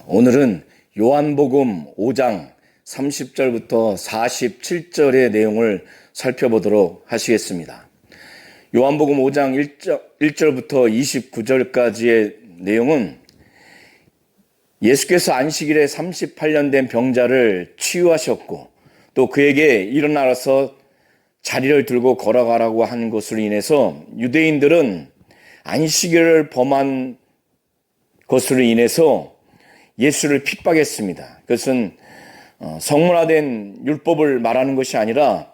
오늘은 요한복음 5장 30절부터 47절의 내용을 살펴보도록 하시겠습니다. 요한복음 5장 1절부터 29절까지의 내용은 예수께서 안식일에 38년 된 병자를 치유하셨고 또 그에게 일어나서 자리를 들고 걸어가라고 한 것으로 인해서 유대인들은 안식일을 범한 것으로 인해서 예수를 핍박했습니다. 그것은 성문화된 율법을 말하는 것이 아니라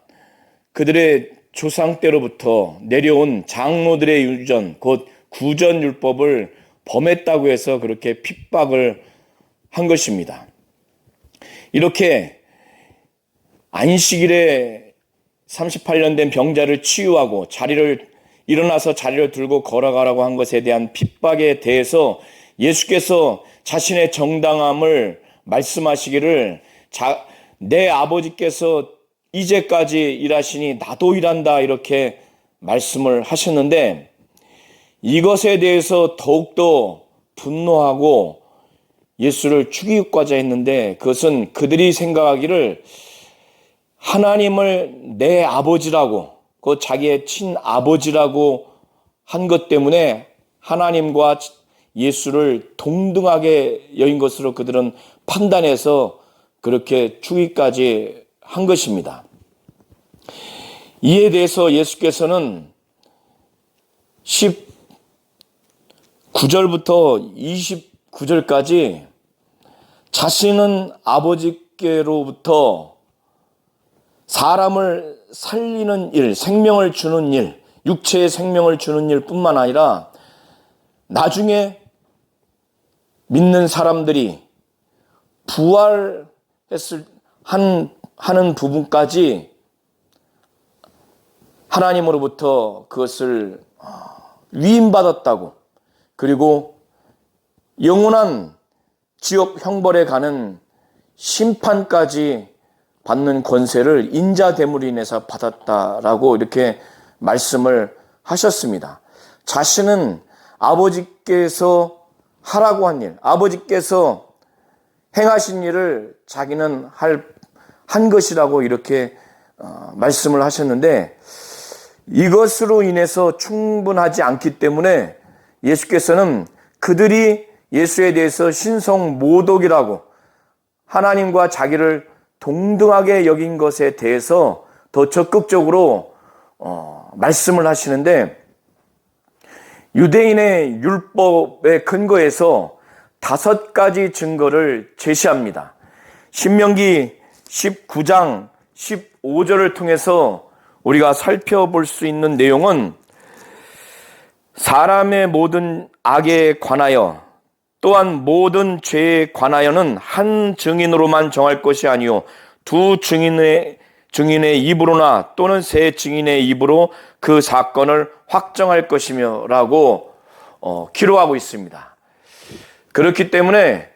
그들의 조상 때로부터 내려온 장로들의 유전, 곧 구전 율법을 범했다고 해서 그렇게 핍박을 한 것입니다. 이렇게 안식일에 38년 된 병자를 치유하고 일어나서 자리를 들고 걸어가라고 한 것에 대한 핍박에 대해서 예수께서 자신의 정당함을 말씀하시기를 내 아버지께서 이제까지 일하시니 나도 일한다 이렇게 말씀을 하셨는데 이것에 대해서 더욱더 분노하고 예수를 죽이고자 했는데 그것은 그들이 생각하기를 하나님을 내 아버지라고 그 자기의 친아버지라고 한 것 때문에 하나님과 예수를 동등하게 여긴 것으로 그들은 판단해서 그렇게 죽이기까지 한 것입니다. 이에 대해서 예수께서는 19절부터 29절까지 자신은 아버지께로부터 사람을 살리는 일, 생명을 주는 일, 육체의 생명을 주는 일뿐만 아니라 나중에 믿는 사람들이 하는 부분까지 하나님으로부터 그것을 위임받았다고, 그리고 영원한 지옥 형벌에 가는 심판까지 받는 권세를 인자됨으로 인해서 받았다라고 이렇게 말씀을 하셨습니다. 자신은 아버지께서 하라고 한 일, 아버지께서 행하신 일을 자기는 한 것이라고 이렇게 말씀을 하셨는데 이것으로 인해서 충분하지 않기 때문에 예수께서는 그들이 예수에 대해서 신성모독이라고 하나님과 자기를 동등하게 여긴 것에 대해서 더 적극적으로 말씀을 하시는데 유대인의 율법의 근거에서 5가지 증거를 제시합니다. 신명기 19장 15절을 통해서 우리가 살펴볼 수 있는 내용은 사람의 모든 악에 관하여 또한 모든 죄에 관하여는 한 증인으로만 정할 것이 아니요 두 증인의 입으로나 또는 세 증인의 입으로 그 사건을 확정할 것이며 라고 기록하고 있습니다. 그렇기 때문에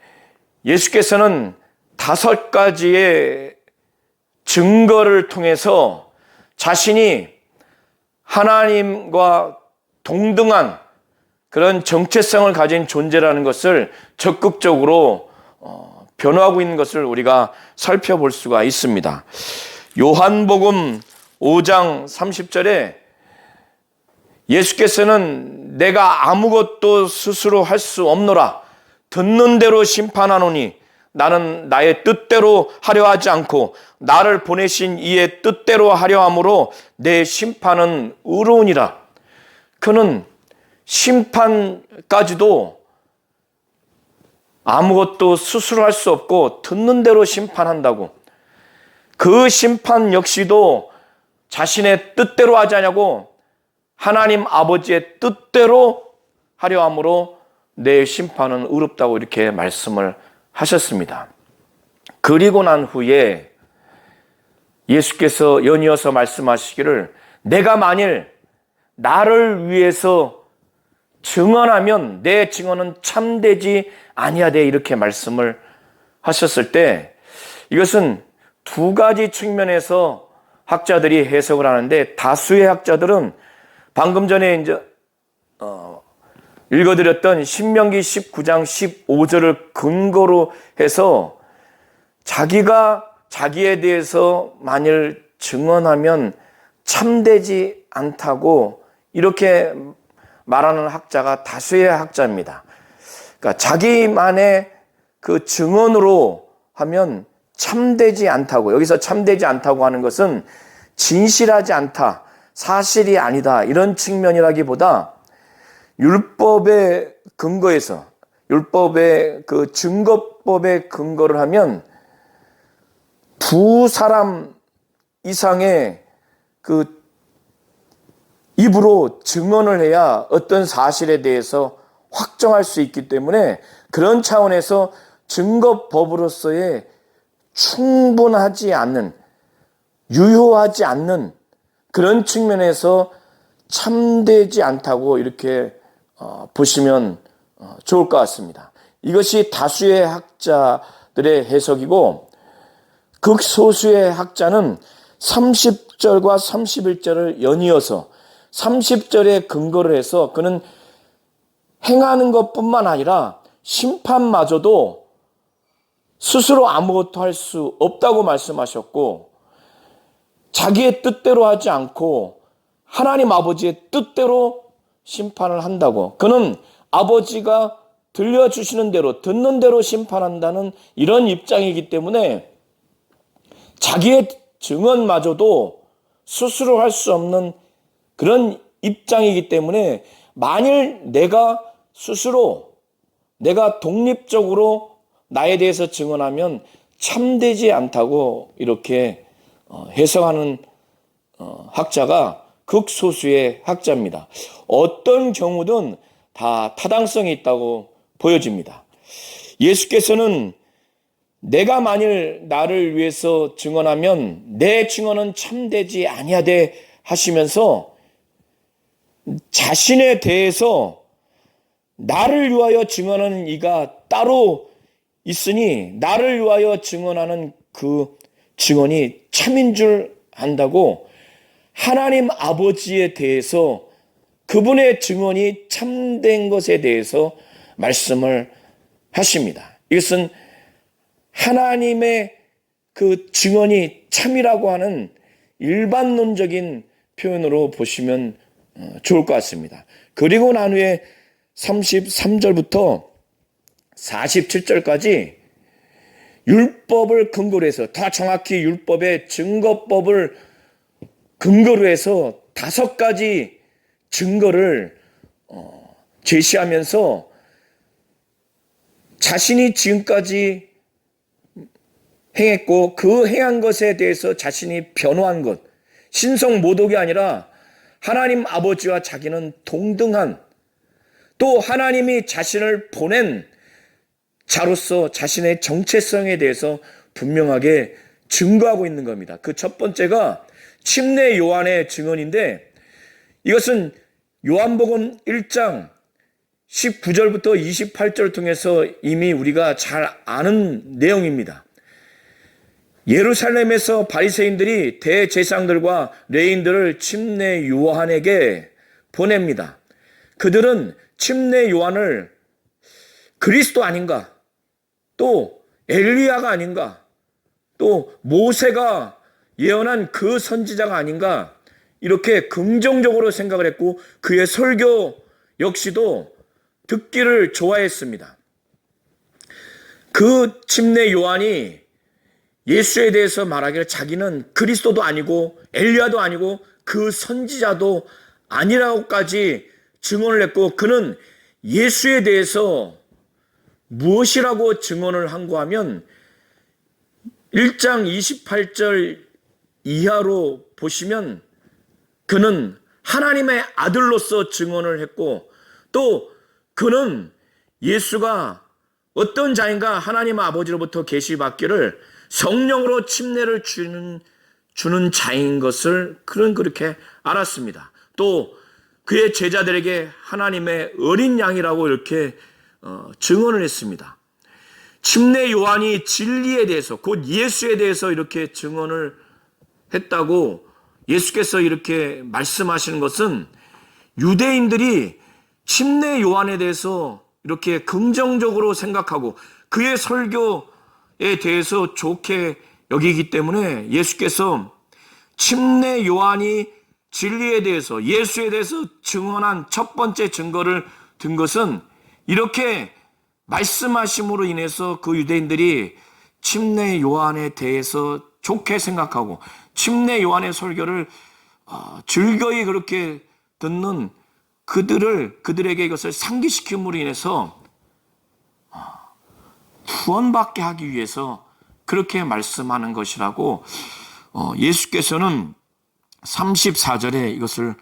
예수께서는 5가지의 증거를 통해서 자신이 하나님과 동등한 그런 정체성을 가진 존재라는 것을 적극적으로 변호하고 있는 것을 우리가 살펴볼 수가 있습니다. 요한복음 5장 30절에 예수께서는 내가 아무것도 스스로 할 수 없노라 듣는 대로 심판하노니 나는 나의 뜻대로 하려 하지 않고 나를 보내신 이의 뜻대로 하려 함으로 내 심판은 의로우니라. 그는 심판까지도 아무것도 스스로 할 수 없고 듣는 대로 심판한다고. 그 심판 역시도 자신의 뜻대로 하지 않냐고 하나님 아버지의 뜻대로 하려 함으로 내 심판은 의롭다고 이렇게 말씀을 하셨습니다. 그리고 난 후에 예수께서 연이어서 말씀하시기를 내가 만일 나를 위해서 증언하면 내 증언은 참되지 아니하되 이렇게 말씀을 하셨을 때 이것은 2가지 측면에서 학자들이 해석을 하는데 다수의 학자들은 방금 전에 이제 읽어드렸던 신명기 19장 15절을 근거로 해서 자기가 자기에 대해서 만일 증언하면 참되지 않다고 이렇게 말하는 학자가 다수의 학자입니다. 그러니까 자기만의 그 증언으로 하면 참되지 않다고, 여기서 참되지 않다고 하는 것은 진실하지 않다, 사실이 아니다, 이런 측면이라기보다 율법의 근거에서, 율법의 그 증거법의 근거를 하면 두 사람 이상의 그 입으로 증언을 해야 어떤 사실에 대해서 확정할 수 있기 때문에 그런 차원에서 증거법으로서의 충분하지 않는, 유효하지 않는 그런 측면에서 참되지 않다고 이렇게 보시면 좋을 것 같습니다. 이것이 다수의 학자들의 해석이고, 극소수의 학자는 30절과 31절을 연이어서 30절에 근거를 해서 그는 행하는 것뿐만 아니라 심판마저도 스스로 아무것도 할 수 없다고 말씀하셨고, 자기의 뜻대로 하지 않고 하나님 아버지의 뜻대로 심판을 한다고, 그는 아버지가 들려주시는 대로, 듣는 대로 심판한다는 이런 입장이기 때문에 자기의 증언마저도 스스로 할 수 없는 그런 입장이기 때문에 만일 내가 스스로, 내가 독립적으로 나에 대해서 증언하면 참되지 않다고 이렇게 해석하는 학자가 극소수의 학자입니다. 어떤 경우든 다 타당성이 있다고 보여집니다. 예수께서는 내가 만일 나를 위해서 증언하면 내 증언은 참되지 아니하되 하시면서 자신에 대해서 나를 위하여 증언하는 이가 따로 있으니 나를 위하여 증언하는 그 증언이 참인 줄 안다고 하나님 아버지에 대해서 그분의 증언이 참된 것에 대해서 말씀을 하십니다. 이것은 하나님의 그 증언이 참이라고 하는 일반론적인 표현으로 보시면 좋을 것 같습니다. 그리고 난 후에 33절부터 47절까지 율법을 근거로 해서, 더 정확히 율법의 증거법을 근거로 해서 5가지 증거를 제시하면서 자신이 지금까지 행했고 그 행한 것에 대해서 자신이 변호한 것, 신성 모독이 아니라 하나님 아버지와 자기는 동등한, 또 하나님이 자신을 보낸 자로서 자신의 정체성에 대해서 분명하게 증거하고 있는 겁니다. 그 첫 번째가 침례 요한의 증언인데, 이것은 요한복음 1장 19절부터 28절 통해서 이미 우리가 잘 아는 내용입니다. 예루살렘에서 바리새인들이 대제사장들과 레인들을 침례 요한에게 보냅니다. 그들은 침례 요한을 그리스도 아닌가, 또 엘리야가 아닌가, 또 모세가 예언한 그 선지자가 아닌가, 이렇게 긍정적으로 생각을 했고 그의 설교 역시도 듣기를 좋아했습니다. 그 침례 요한이 예수에 대해서 말하기를 자기는 그리스도도 아니고 엘리야도 아니고 그 선지자도 아니라고까지 증언을 했고, 그는 예수에 대해서 무엇이라고 증언을 한고 하면 1장 28절 이하로 보시면 그는 하나님의 아들로서 증언을 했고, 또 그는 예수가 어떤 자인가 하나님 아버지로부터 계시받기를 성령으로 침례를 주는 자인 것을 그는 그렇게 알았습니다. 또 그의 제자들에게 하나님의 어린 양이라고 이렇게 증언을 했습니다. 침례 요한이 진리에 대해서, 곧 예수에 대해서 이렇게 증언을 했다고 예수께서 이렇게 말씀하시는 것은 유대인들이 침례 요한에 대해서 이렇게 긍정적으로 생각하고 그의 설교에 대해서 좋게 여기기 때문에 예수께서 침례 요한이 진리에 대해서, 예수에 대해서 증언한 첫 번째 증거를 든 것은 이렇게 말씀하심으로 인해서 그 유대인들이 침례 요한에 대해서 좋게 생각하고 침례 요한의 설교를 즐거이 그렇게 듣는 그들에게 이것을 상기시킴으로 인해서 구원받게 하기 위해서 그렇게 말씀하는 것이라고 예수께서는 34절에 이것을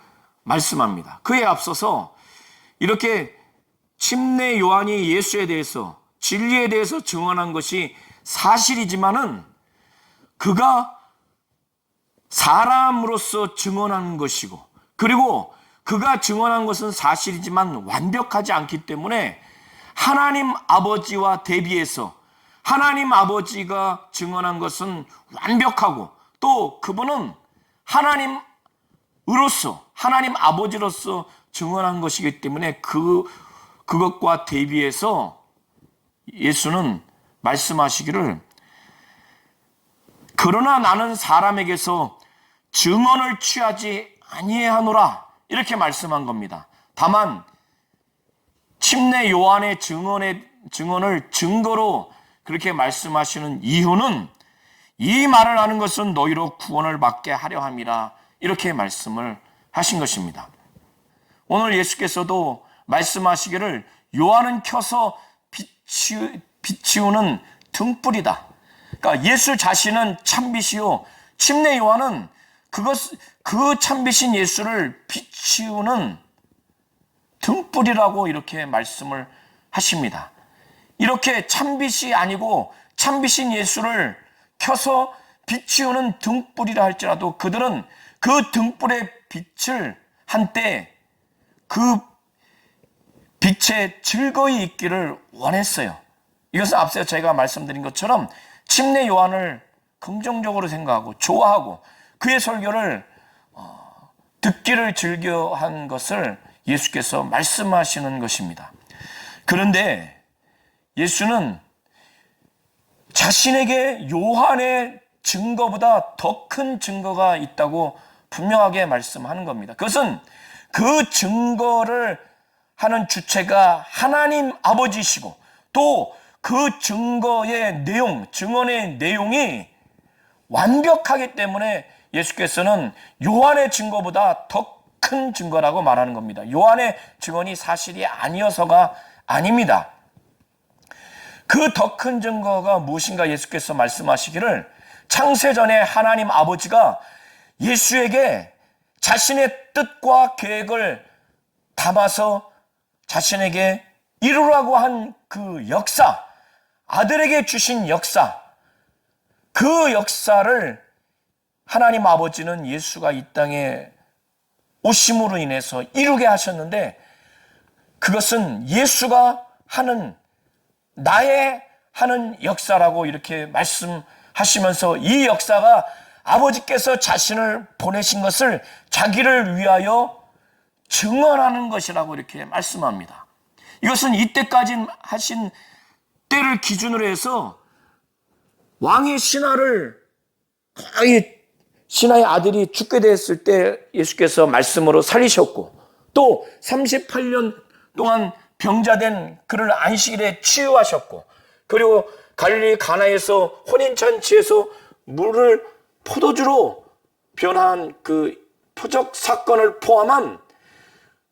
말씀합니다. 그에 앞서서 이렇게 침례 요한이 예수에 대해서, 진리에 대해서 증언한 것이 사실이지만은 그가 사람으로서 증언한 것이고, 그리고 그가 증언한 것은 사실이지만 완벽하지 않기 때문에 하나님 아버지와 대비해서 하나님 아버지가 증언한 것은 완벽하고 또 그분은 하나님으로서, 하나님 아버지로서 증언한 것이기 때문에 그것과 대비해서 예수는 말씀하시기를, 그러나 나는 사람에게서 증언을 취하지 아니하노라, 이렇게 말씀한 겁니다. 다만 침례 요한의 증언을 증거로 그렇게 말씀하시는 이유는 이 말을 하는 것은 너희로 구원을 받게 하려 함이라, 이렇게 말씀을 하신 것입니다. 오늘 예수께서도 말씀하시기를 요한은 켜서 비치우는 등불이다. 그러니까 예수 자신은 참빛이요, 침례 요한은 그 참빛인 예수를 비치우는 등불이라고 이렇게 말씀을 하십니다. 이렇게 참빛이 아니고 참빛인 예수를 켜서 비치우는 등불이라 할지라도 그들은 그 등불의 빛을 한때 그 빛에 즐거이 있기를 원했어요. 이것은 앞서 제가 말씀드린 것처럼 침례 요한을 긍정적으로 생각하고 좋아하고 그의 설교를 듣기를 즐겨한 것을 예수께서 말씀하시는 것입니다. 그런데 예수는 자신에게 요한의 증거보다 더 큰 증거가 있다고 분명하게 말씀하는 겁니다. 그것은 그 증거를 하는 주체가 하나님 아버지시고 또 그 증거의 내용, 증언의 내용이 완벽하기 때문에 예수께서는 요한의 증거보다 더 큰 증거라고 말하는 겁니다. 요한의 증언이 사실이 아니어서가 아닙니다. 그 더 큰 증거가 무엇인가 예수께서 말씀하시기를, 창세전에 하나님 아버지가 예수에게 자신의 뜻과 계획을 담아서 자신에게 이루라고 한 그 역사, 아들에게 주신 역사, 그 역사를 하나님 아버지는 예수가 이 땅에 오심으로 인해서 이루게 하셨는데, 그것은 예수가 하는, 나의 하는 역사라고 이렇게 말씀하시면서 이 역사가 아버지께서 자신을 보내신 것을 자기를 위하여 증언하는 것이라고 이렇게 말씀합니다. 이것은 이때까지 하신 때를 기준으로 해서 왕의 신하를, 거의 신하의 아들이 죽게 됐을 때 예수께서 말씀으로 살리셨고, 또 38년 동안 병자된 그를 안식일에 치유하셨고, 그리고 갈릴리 가나에서 혼인잔치에서 물을 포도주로 변한 그 표적 사건을 포함한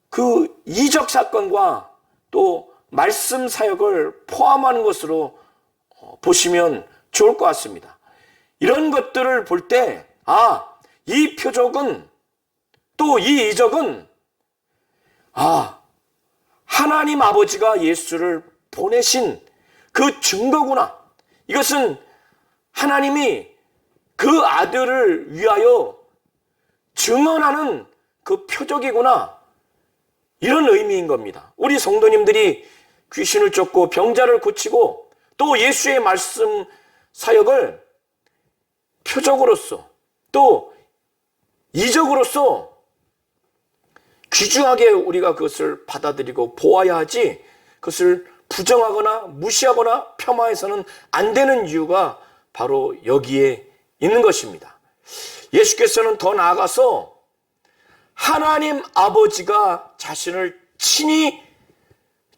그 이적 사건과 또 말씀 사역을 포함하는 것으로 보시면 좋을 것 같습니다. 이런 것들을 볼 때, 이 표적은, 또 이 이적은, 하나님 아버지가 예수를 보내신 그 증거구나. 이것은 하나님이 그 아들을 위하여 증언하는 그 표적이구나. 이런 의미인 겁니다. 우리 성도님들이 귀신을 쫓고 병자를 고치고 또 예수의 말씀 사역을 표적으로서 또 이적으로서 귀중하게 우리가 그것을 받아들이고 보아야 하지, 그것을 부정하거나 무시하거나 폄하해서는 안 되는 이유가 바로 여기에 있는 것입니다. 예수께서는 더 나아가서 하나님 아버지가 자신을 친히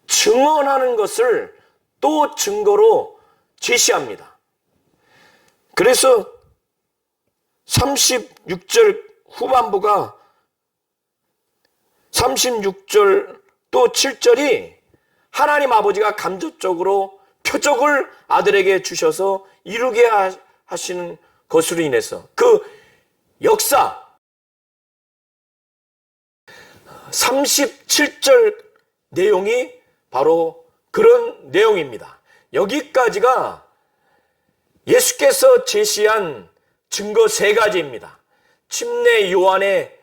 증언하는 것을 또 증거로 제시합니다. 그래서 36절 후반부가 36절 또 7절이 하나님 아버지가 간접적으로 표적을 아들에게 주셔서 이루게 하시는 것으로 인해서 그 역사, 37절 내용이 바로 그런 내용입니다. 여기까지가 예수께서 제시한 증거 3가지입니다. 침례 요한의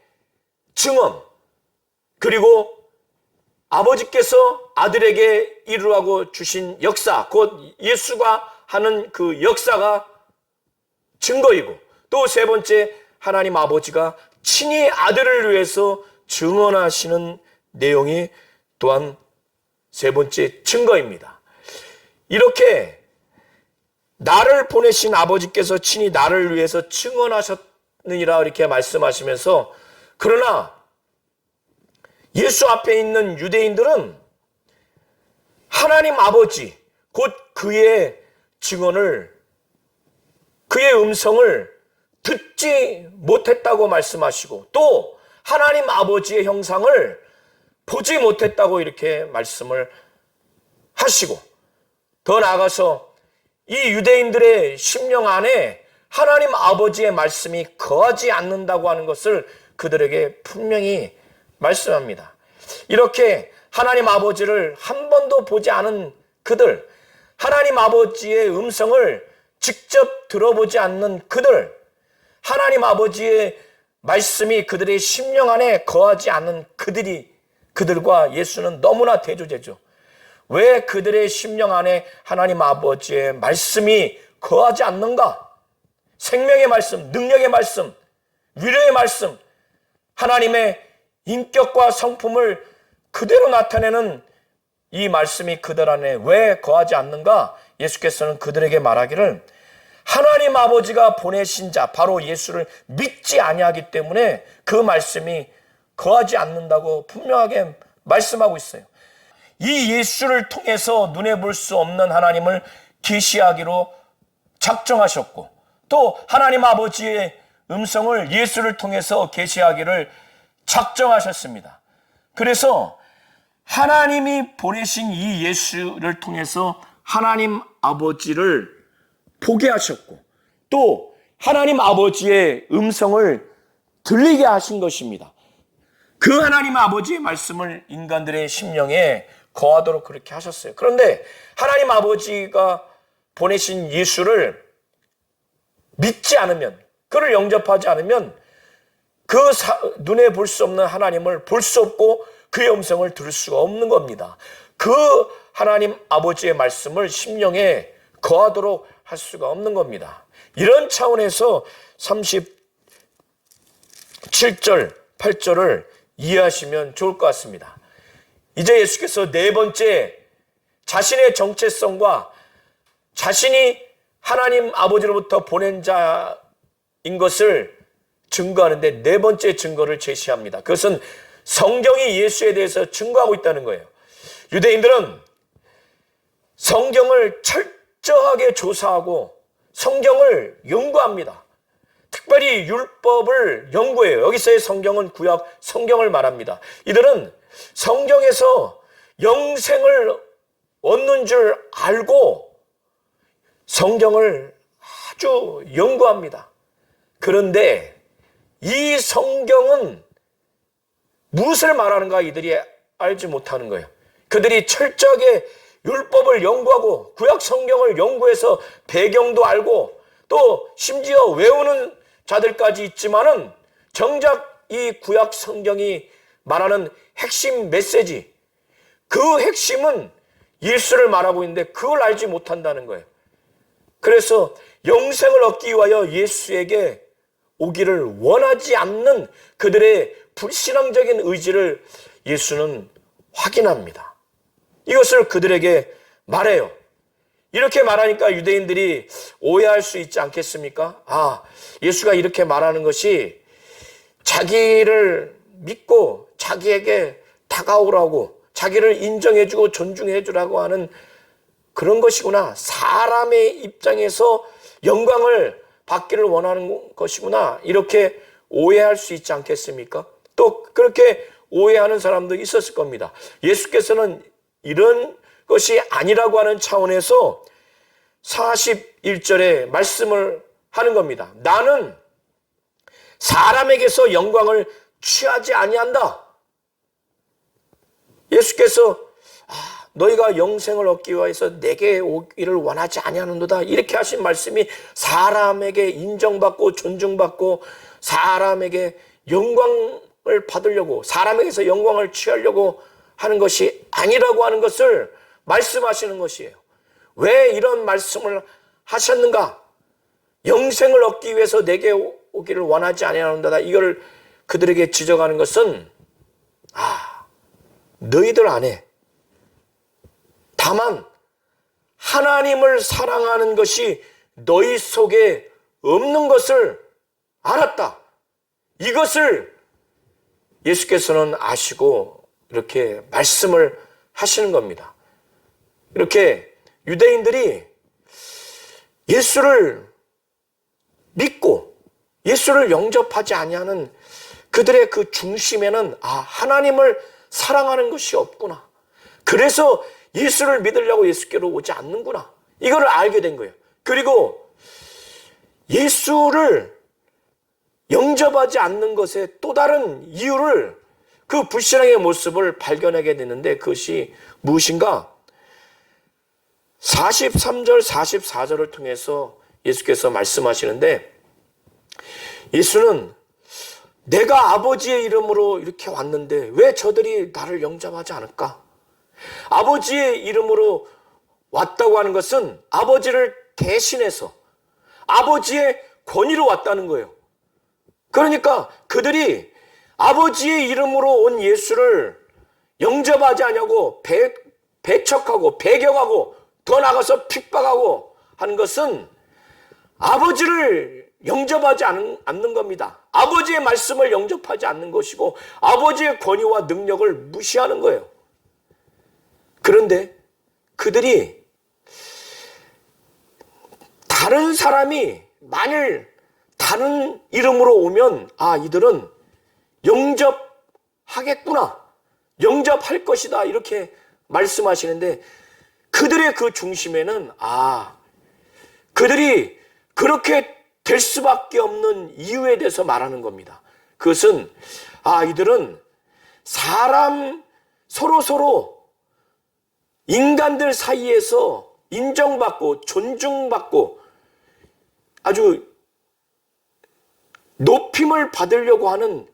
증언, 그리고 아버지께서 아들에게 이루라고 주신 역사, 곧 예수가 하는 그 역사가 증거이고, 또 3번째 하나님 아버지가 친히 아들을 위해서 증언하시는 내용이 또한 3번째 증거입니다. 이렇게 나를 보내신 아버지께서 친히 나를 위해서 증언하셨느니라 이렇게 말씀하시면서, 그러나 예수 앞에 있는 유대인들은 하나님 아버지 곧 그의 증언을, 그의 음성을 듣지 못했다고 말씀하시고, 또 하나님 아버지의 형상을 보지 못했다고 이렇게 말씀을 하시고, 더 나아가서 이 유대인들의 심령 안에 하나님 아버지의 말씀이 거하지 않는다고 하는 것을 그들에게 분명히 말씀합니다. 이렇게 하나님 아버지를 한 번도 보지 않은 그들, 하나님 아버지의 음성을 직접 들어보지 않는 그들, 하나님 아버지의 말씀이 그들의 심령 안에 거하지 않는 그들과 예수는 너무나 대조되죠. 왜 그들의 심령 안에 하나님 아버지의 말씀이 거하지 않는가? 생명의 말씀, 능력의 말씀, 위로의 말씀, 하나님의 인격과 성품을 그대로 나타내는 이 말씀이 그들 안에 왜 거하지 않는가? 예수께서는 그들에게 말하기를 하나님 아버지가 보내신 자, 바로 예수를 믿지 아니하기 때문에 그 말씀이 거하지 않는다고 분명하게 말씀하고 있어요. 이 예수를 통해서 눈에 볼 수 없는 하나님을 계시하기로 작정하셨고, 또 하나님 아버지의 음성을 예수를 통해서 계시하기를 작정하셨습니다. 그래서 하나님이 보내신 이 예수를 통해서 하나님 아버지를 보게 하셨고, 또 하나님 아버지의 음성을 들리게 하신 것입니다. 그 하나님 아버지의 말씀을 인간들의 심령에 거하도록 그렇게 하셨어요. 그런데 하나님 아버지가 보내신 예수를 믿지 않으면, 그를 영접하지 않으면 눈에 볼 수 없는 하나님을 볼 수 없고 그의 음성을 들을 수가 없는 겁니다. 그 하나님 아버지의 말씀을 심령에 거하도록 할 수가 없는 겁니다. 이런 차원에서 37절, 8절을 이해하시면 좋을 것 같습니다. 이제 예수께서 4번째 자신의 정체성과 자신이 하나님 아버지로부터 보낸 자인 것을 증거하는데 4번째 증거를 제시합니다. 그것은 성경이 예수에 대해서 증거하고 있다는 거예요. 유대인들은 성경을 철저하게 조사하고 성경을 연구합니다. 특별히 율법을 연구해요. 여기서의 성경은 구약 성경을 말합니다. 이들은 성경에서 영생을 얻는 줄 알고 성경을 아주 연구합니다. 그런데 이 성경은 무엇을 말하는가 이들이 알지 못하는 거예요. 그들이 철저하게 율법을 연구하고 구약 성경을 연구해서 배경도 알고 또 심지어 외우는 자들까지 있지만은 정작 이 구약 성경이 말하는 핵심 메시지, 그 핵심은 예수를 말하고 있는데 그걸 알지 못한다는 거예요. 그래서 영생을 얻기 위하여 예수에게 오기를 원하지 않는 그들의 불신앙적인 의지를 예수는 확인합니다. 이것을 그들에게 말해요. 이렇게 말하니까 유대인들이 오해할 수 있지 않겠습니까? 아, 예수가 이렇게 말하는 것이 자기를 믿고 자기에게 다가오라고, 자기를 인정해주고 존중해주라고 하는 그런 것이구나. 사람의 입장에서 영광을 받기를 원하는 것이구나. 이렇게 오해할 수 있지 않겠습니까? 또 그렇게 오해하는 사람도 있었을 겁니다. 예수께서는 이런 것이 아니라고 하는 차원에서 41절에 말씀을 하는 겁니다. 나는 사람에게서 영광을 취하지 아니한다. 예수께서 너희가 영생을 얻기 위해서 내게 오기를 원하지 아니하는도다, 이렇게 하신 말씀이 사람에게 인정받고 존중받고 사람에게 영광을 받으려고, 사람에게서 영광을 취하려고 하는 것이 아니라고 하는 것을 말씀하시는 것이에요. 왜 이런 말씀을 하셨는가? 영생을 얻기 위해서 내게 오기를 원하지 아니하는도다, 이걸 그들에게 지적하는 것은 너희들 안에 다만 하나님을 사랑하는 것이 너희 속에 없는 것을 알았다. 이것을 예수께서는 아시고 이렇게 말씀을 하시는 겁니다. 이렇게 유대인들이 예수를 믿고 예수를 영접하지 아니하는 그들의 그 중심에는 하나님을 사랑하는 것이 없구나. 그래서 예수를 믿으려고 예수께로 오지 않는구나. 이걸 알게 된 거예요. 그리고 예수를 영접하지 않는 것의 또 다른 이유를, 그 불신앙의 모습을 발견하게 되는데 그것이 무엇인가? 43절, 44절을 통해서 예수께서 말씀하시는데, 예수는 내가 아버지의 이름으로 이렇게 왔는데 왜 저들이 나를 영접하지 않을까? 아버지의 이름으로 왔다고 하는 것은 아버지를 대신해서 아버지의 권위로 왔다는 거예요. 그러니까 그들이 아버지의 이름으로 온 예수를 영접하지 않냐고 배척하고 배격하고 더 나가서 핍박하고 하는 것은 아버지를 영접하지 않는 겁니다. 아버지의 말씀을 영접하지 않는 것이고 아버지의 권위와 능력을 무시하는 거예요. 그런데 그들이 다른 사람이 만일 다른 이름으로 오면 이들은 영접하겠구나, 영접할 것이다, 이렇게 말씀하시는데 그들의 그 중심에는 그들이 그렇게 될 수밖에 없는 이유에 대해서 말하는 겁니다. 그것은 이들은 사람 서로 인간들 사이에서 인정받고 존중받고 아주 높임을 받으려고 하는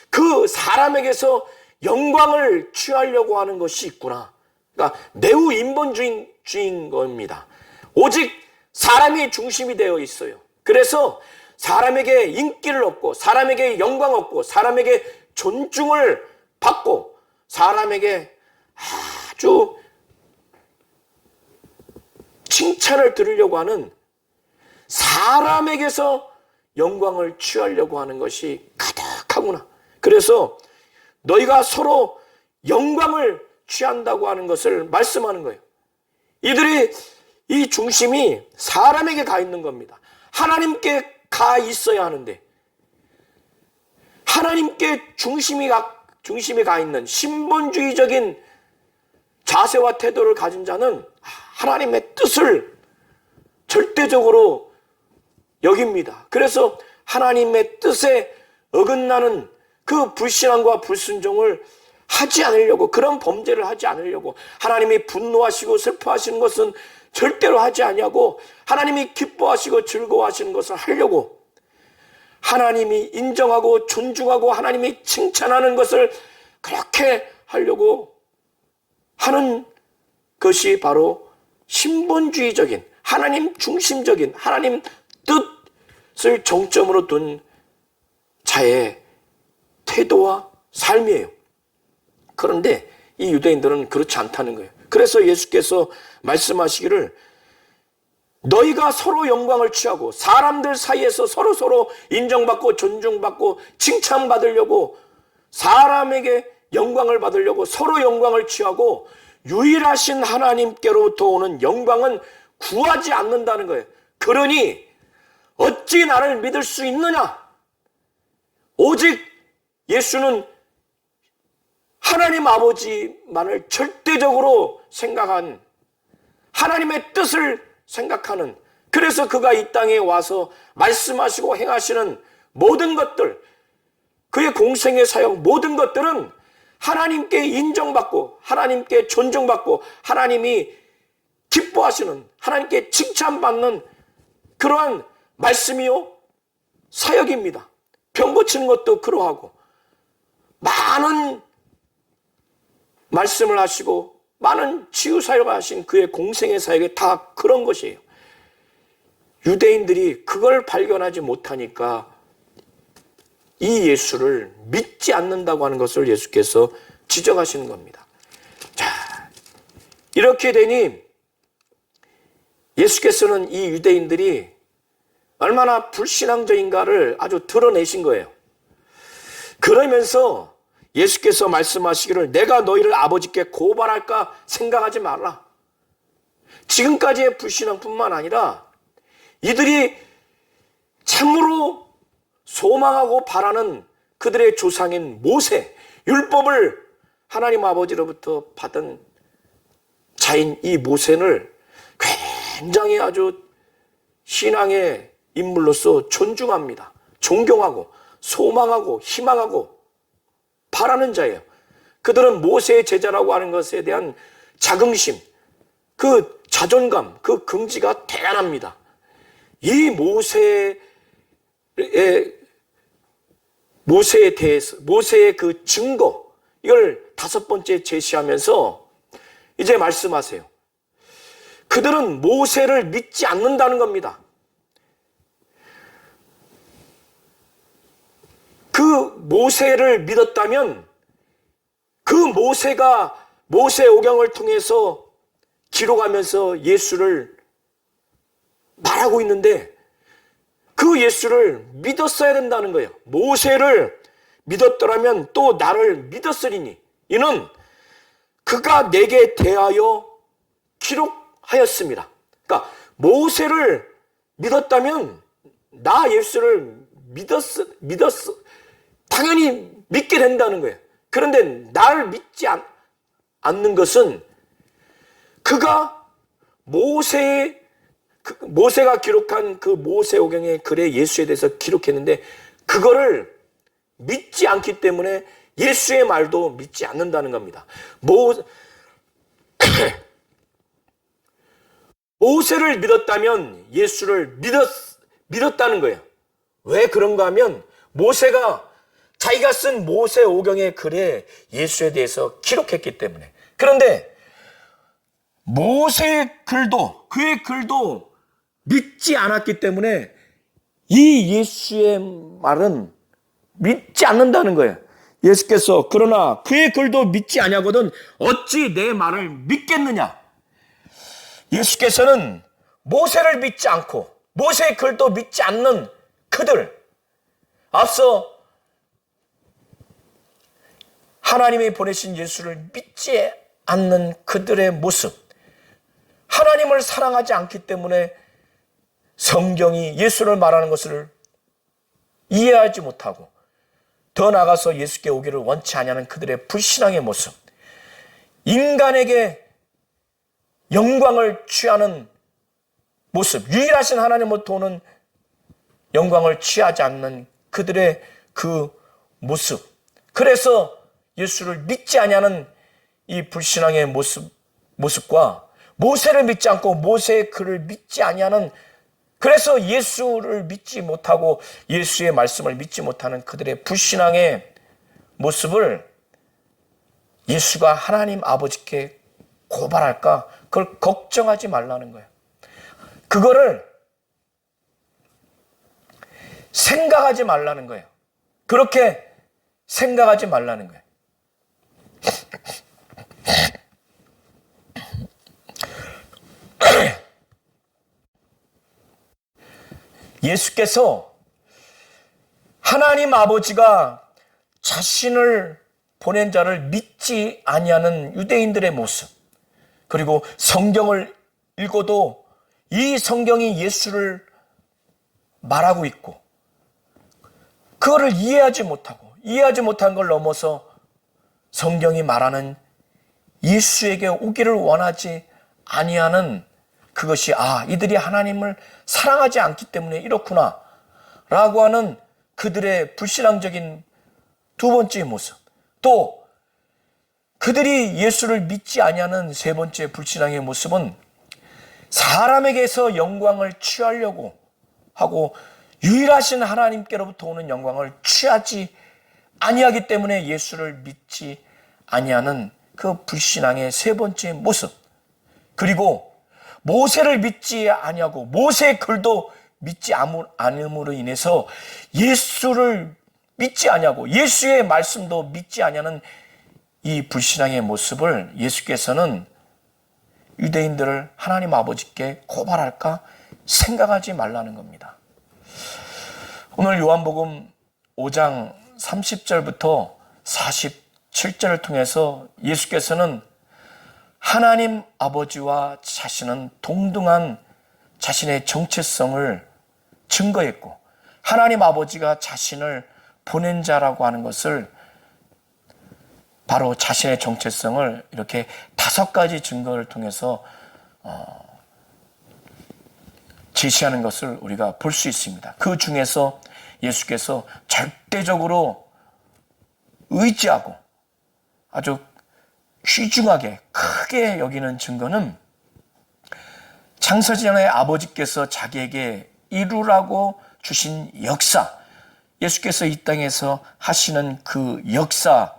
그 사람에게서 영광을 취하려고 하는 것이 있구나. 그러니까 매우 인본주의인 겁니다. 오직 사람이 중심이 되어 있어요. 그래서 사람에게 인기를 얻고 사람에게 영광 얻고 사람에게 존중을 받고 사람에게 아주 칭찬을 들으려고 하는, 사람에게서 영광을 취하려고 하는 것이 가득하구나. 그래서 너희가 서로 영광을 취한다고 하는 것을 말씀하는 거예요. 이들이 이 중심이 사람에게 가 있는 겁니다. 하나님께 가 있어야 하는데 하나님께 중심이 가 있는 신본주의적인 자세와 태도를 가진 자는 하나님의 뜻을 절대적으로 여깁니다. 그래서 하나님의 뜻에 어긋나는 그 불신앙과 불순종을 하지 않으려고, 그런 범죄를 하지 않으려고, 하나님이 분노하시고 슬퍼하시는 것은 절대로 하지 아니하고 하나님이 기뻐하시고 즐거워하시는 것을 하려고, 하나님이 인정하고 존중하고 하나님이 칭찬하는 것을 그렇게 하려고 하는 것이 바로 신본주의적인, 하나님 중심적인, 하나님 뜻을 정점으로 둔 자의 태도와 삶이에요. 그런데 이 유대인들은 그렇지 않다는 거예요. 그래서 예수께서 말씀하시기를 너희가 서로 영광을 취하고 사람들 사이에서 서로 인정받고 존중받고 칭찬받으려고 사람에게 영광을 받으려고 서로 영광을 취하고 유일하신 하나님께로부터 오는 영광은 구하지 않는다는 거예요. 그러니 어찌 나를 믿을 수 있느냐? 오직 예수는 하나님 아버지만을 절대적으로 생각한 하나님의 뜻을 생각하는, 그래서 그가 이 땅에 와서 말씀하시고 행하시는 모든 것들, 그의 공생의 사역 모든 것들은 하나님께 인정받고 하나님께 존중받고 하나님이 기뻐하시는, 하나님께 칭찬받는 그러한 말씀이요 사역입니다. 병 고치는 것도 그러하고 많은 말씀을 하시고 많은 치유 사역을 하신 그의 공생의 사역이 다 그런 것이에요. 유대인들이 그걸 발견하지 못하니까 이 예수를 믿지 않는다고 하는 것을 예수께서 지적하시는 겁니다. 자, 이렇게 되니 예수께서는 이 유대인들이 얼마나 불신앙적인가를 아주 드러내신 거예요. 그러면서 예수께서 말씀하시기를 내가 너희를 아버지께 고발할까 생각하지 말라. 지금까지의 불신앙뿐만 아니라 이들이 참으로 소망하고 바라는 그들의 조상인 모세, 율법을 하나님 아버지로부터 받은 자인 이 모세를 굉장히 아주 신앙의 인물로서 존중합니다. 존경하고 소망하고 희망하고 바라는 자예요. 그들은 모세의 제자라고 하는 것에 대한 자긍심, 그 자존감, 그 긍지가 대단합니다. 이 모세에 대해서, 모세의 그 증거, 이걸 5번째 제시하면서 이제 말씀하세요. 그들은 모세를 믿지 않는다는 겁니다. 그 모세를 믿었다면 그 모세가 모세오경을 통해서 기록하면서 예수를 말하고 있는데 그 예수를 믿었어야 된다는 거예요. 모세를 믿었더라면 또 나를 믿었으리니 이는 그가 내게 대하여 기록하였습니다. 그러니까 모세를 믿었다면 나 예수를 믿었어. 당연히 믿게 된다는 거예요. 그런데 나를 믿지 않는 것은 그가 모세가 기록한 그 모세오경의 글에 예수에 대해서 기록했는데 그거를 믿지 않기 때문에 예수의 말도 믿지 않는다는 겁니다. 모세를 믿었다면 예수를 믿었다는 거예요. 왜 그런가 하면 모세가 자기가 쓴 모세오경의 글에 예수에 대해서 기록했기 때문에. 그런데 모세의 글도, 그의 글도 믿지 않았기 때문에 이 예수의 말은 믿지 않는다는 거예요. 예수께서 그러나 그의 글도 믿지 아니하거든 어찌 내 말을 믿겠느냐. 예수께서는 모세를 믿지 않고 모세의 글도 믿지 않는 그들, 앞서 하나님이 보내신 예수를 믿지 않는 그들의 모습, 하나님을 사랑하지 않기 때문에 성경이 예수를 말하는 것을 이해하지 못하고 더 나아가서 예수께 오기를 원치 않냐는 그들의 불신앙의 모습, 인간에게 영광을 취하는 모습, 유일하신 하나님으로부터 오는 영광을 취하지 않는 그들의 그 모습, 그래서 예수를 믿지 아니하는 이 불신앙의 모습과 모세를 믿지 않고 모세의 글을 믿지 아니하는, 그래서 예수를 믿지 못하고 예수의 말씀을 믿지 못하는 그들의 불신앙의 모습을 예수가 하나님 아버지께 고발할까? 그걸 걱정하지 말라는 거예요. 그거를 생각하지 말라는 거예요. 그렇게 생각하지 말라는 거예요. 예수께서 하나님 아버지가 자신을 보낸 자를 믿지 아니하는 유대인들의 모습, 그리고 성경을 읽어도 이 성경이 예수를 말하고 있고 그거를 이해하지 못한 걸 넘어서 성경이 말하는 예수에게 오기를 원하지 아니하는 그것이 이들이 하나님을 사랑하지 않기 때문에 이렇구나 라고 하는 그들의 불신앙적인 두 번째 모습, 또 그들이 예수를 믿지 아니하는 세 번째 불신앙의 모습은 사람에게서 영광을 취하려고 하고 유일하신 하나님께로부터 오는 영광을 취하지 아니하기 때문에 예수를 믿지 아니하는 그 불신앙의 세 번째 모습, 그리고 모세를 믿지 아니하고 모세의 글도 믿지 않음으로 인해서 예수를 믿지 아니하고 예수의 말씀도 믿지 아니하는 이 불신앙의 모습을 예수께서는 유대인들을 하나님 아버지께 고발할까 생각하지 말라는 겁니다. 오늘 요한복음 5장 30절부터 47절을 통해서 예수께서는 하나님 아버지와 자신은 동등한 자신의 정체성을 증거했고 하나님 아버지가 자신을 보낸 자라고 하는 것을 바로 자신의 정체성을 이렇게 5가지 증거를 통해서 제시하는 것을 우리가 볼 수 있습니다. 그 중에서 예수께서 절대적으로 의지하고 아주 귀중하게 크게 여기는 증거는 창세전에 아버지께서 자기에게 이루라고 주신 역사, 예수께서 이 땅에서 하시는 그 역사를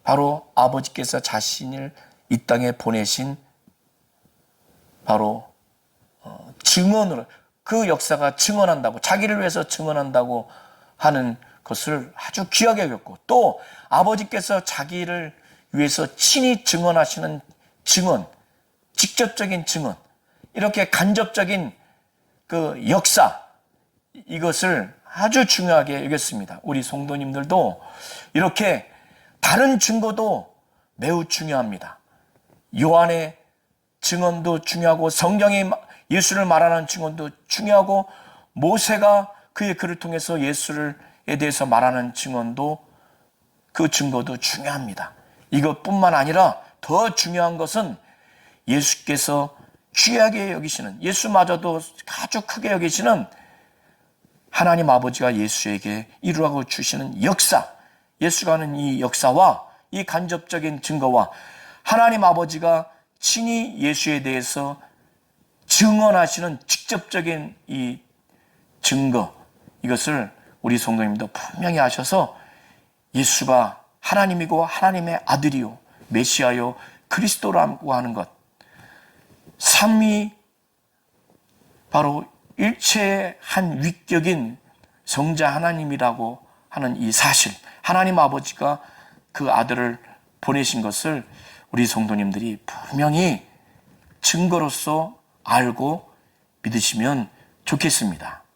바로 아버지께서 자신을 이 땅에 보내신 바로 증언으로, 그 역사가 증언한다고, 자기를 위해서 증언한다고 하는 것을 아주 귀하게 여겼고, 또 아버지께서 자기를 위해서 친히 증언하시는 증언, 직접적인 증언, 이렇게 간접적인 그 역사, 이것을 아주 중요하게 여겼습니다. 우리 성도님들도 이렇게 다른 증거도 매우 중요합니다. 요한의 증언도 중요하고 성경이 예수를 말하는 증언도 중요하고 모세가 그의 글을 통해서 예수에 대해서 말하는 증언도, 그 증거도 중요합니다. 이것뿐만 아니라 더 중요한 것은 예수께서 귀하게 여기시는, 예수마저도 아주 크게 여기시는 하나님 아버지가 예수에게 이루라고 주시는 역사, 예수가 하는 이 역사와 이 간접적인 증거와 하나님 아버지가 친히 예수에 대해서 증언하시는 직접적인 이 증거, 이것을 우리 성도님도 분명히 아셔서 예수가 하나님이고 하나님의 아들이요 메시아요 그리스도라고 하는 것, 삼위 바로 일체의 한 위격인 성자 하나님이라고 하는 이 사실, 하나님 아버지가 그 아들을 보내신 것을 우리 성도님들이 분명히 증거로서 알고 믿으시면 좋겠습니다.